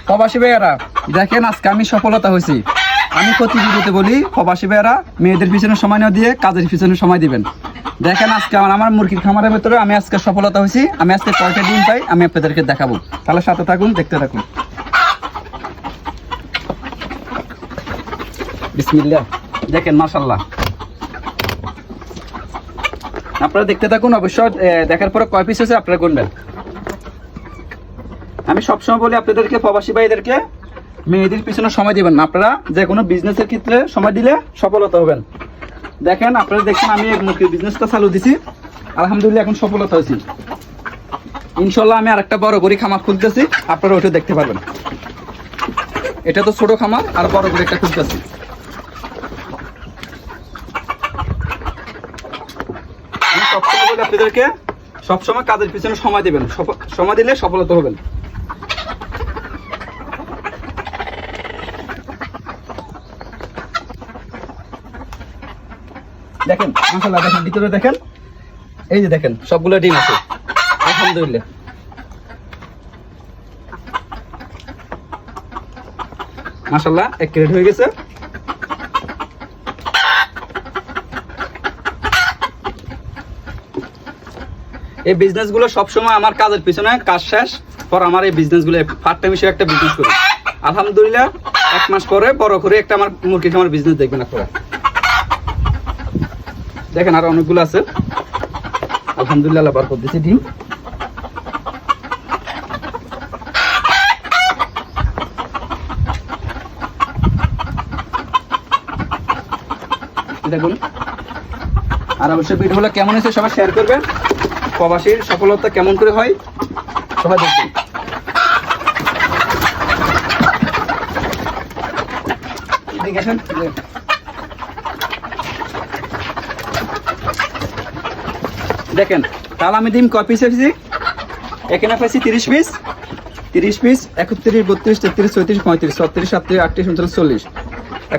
প্রবাসী ভাইয়েরা দেখেন, আজকে আমি সফলতা হয়েছি। আমি প্রতি ভিডিওতে বলি প্রবাসী ভাইয়েরা মেয়েদের পিছনে সময় না দিয়ে কাজের পিছনে সময় দিবেন। দেখেন আজকে আমার মুরগির খামারের ভেতরে আমি আজকে সফলতা হয়েছি। আমি আজকে কয়টা ডিম পাই আমি আপনাদেরকে দেখাবো। তাহলে সাথে থাকুন, দেখতে থাকুন। বিসমিল্লাহ। দেখেন মাশাআল্লাহ, আপনারা দেখতে থাকুন। অবশ্যই দেখার পরে কয় পিস হয়েছে আপনারা গুনবেন। আমি সবসময় বলি আপনাদেরকে, প্রবাসী ভাইদেরকে, মেয়েদের পিছনে সময় দিবেন না। আপনারা যে কোনো বিজনেসের ক্ষেত্রে সময় দিলে সফলতা হবেন। দেখেন আপনারা দেখছেন আমি মুরগির বিজনেসটা চালু দিছি, আলহামদুলিল্লাহ এখন সফলতা হয়েছি। ইনশাল্লাহ আমি আরেকটা বড় করে খামার খুলতেছি, আপনারা ওটা দেখতে পারবেন। এটা তো ছোট খামার, আর বড় করে একটা খুলতেছি। আমি সবসময় বলি আপনাদেরকে, সবসময় কাজের পিছনে সময় দিবেন, সময় দিলে সফলতা হবেন। দেখেন মাশাআল্লাহ, দেখেন ভিতরে দেখেন, এই যে দেখেন সবগুলো ডিম আছে আলহামদুলিল্লাহ। মাশাআল্লাহ 1 ক্যারেট হয়ে গেছে। এই বিজনেসগুলো সবসময় আমার কাজের পিছনে, কাজ শেষ পর আমার এই বিজনেসগুলো পার্ট টাইম হিসেবে একটা বিজনেস করি। আলহামদুলিল্লাহ 1 মাস পরে বড় করে একটা আমার মুরগি খামার বিজনেস দেখবেন আপনারা। দেখেন আরো অনেকগুলো আছে আলহামদুলিল্লাহ, বার করে দিচ্ছি ডিম। দেখুন, আর অবশ্যই ভিডিওগুলো কেমন হয়েছে সবাই শেয়ার করবেন। প্রবাসীর সফলতা কেমন করে হয় সবাই দেখবেন। দেখেন তাহলে আমি ডিম কয় পিস এসেছি, এখানে পাইছি 30 পিস, 31, 32, 33, 34, 35, 36, 37, 38, 39, 40,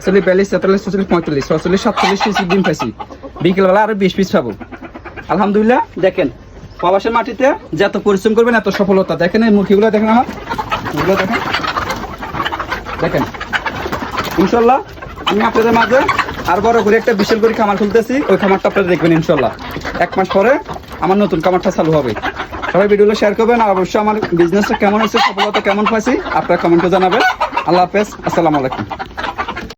41, 42, 43, 44, 45, 46, 47 পিস ডিম পাইছি। বিকেলবেলা আরো 20 পিস পাবো আলহামদুলিল্লাহ। দেখেন প্রবাসের মাটিতে যত পরিশ্রম করবেন এত সফলতা। দেখেন এই মুরগিগুলো দেখেন, আমার মুরগিগুলো দেখেন, দেখেন ইনশাল্লাহ আমি আপনাদের মাঝে আর বড় করে একটা বিশাল করে খামার খুলতেছি। ওই খামারটা আপনারা দেখবেন ইনশাল্লাহ। 1 মাস পরে আমার নতুন খামারটা চালু হবে। সবাই ভিডিওগুলো শেয়ার করবেন, আর অবশ্যই আমার বিজনেসটা কেমন হয়েছে, সফলতা কেমন পাইছি আপনারা কমেন্টে জানাবেন। আল্লাহ হাফেজ, আসসালামু আলাইকুম।